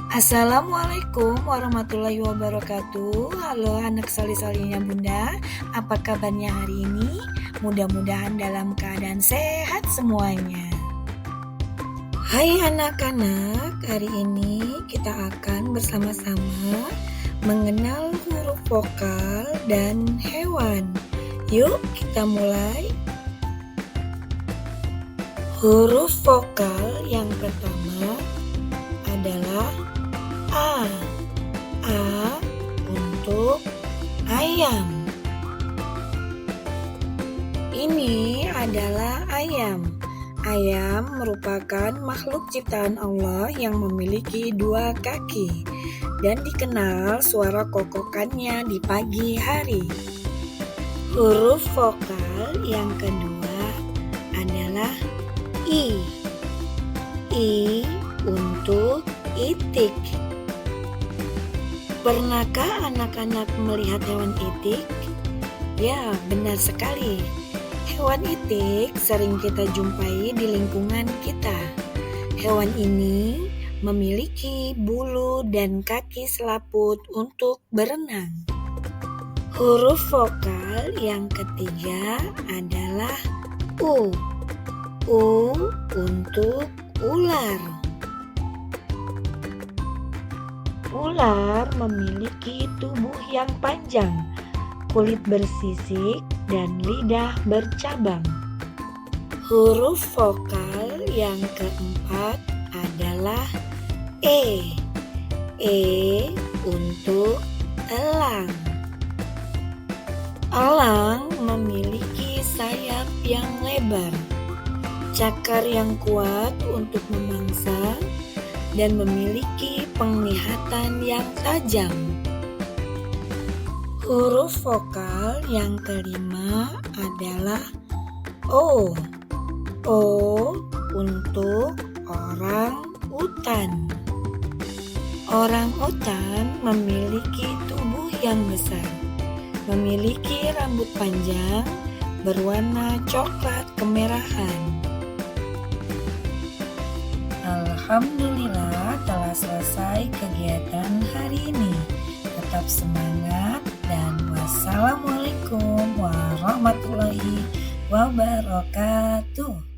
Assalamualaikum warahmatullahi wabarakatuh. Halo anak solih-solihnya Bunda, apa kabarnya hari ini? Mudah-mudahan dalam keadaan sehat semuanya. Hai anak-anak, hari ini kita akan bersama-sama mengenal huruf vokal dan hewan. Yuk kita mulai. Huruf vokal yang pertama adalah A. A untuk ayam. Ini adalah ayam. Ayam merupakan makhluk ciptaan Allah yang memiliki 2 kaki dan dikenal suara kokokannya di pagi hari. Huruf vokal yang kedua adalah I. I untuk itik. Pernahkah anak-anak melihat hewan itik? Ya, benar sekali. Hewan itik sering kita jumpai di lingkungan kita. Hewan ini memiliki bulu dan kaki selaput untuk berenang. Huruf vokal yang ketiga adalah U. U untuk ular. Ular memiliki tubuh yang panjang, kulit bersisik, dan lidah bercabang. Huruf vokal yang keempat adalah E. E untuk elang. Elang memiliki sayap yang lebar, cakar yang kuat untuk memangsa, dan memiliki penglihatan yang tajam. Huruf vokal yang kelima adalah O. O untuk orang utan. Orang utan memiliki tubuh yang besar, memiliki rambut panjang berwarna coklat kemerahan. Alhamdulillah telah selesai kegiatan hari ini. Tetap semangat dan wassalamualaikum warahmatullahi wabarakatuh.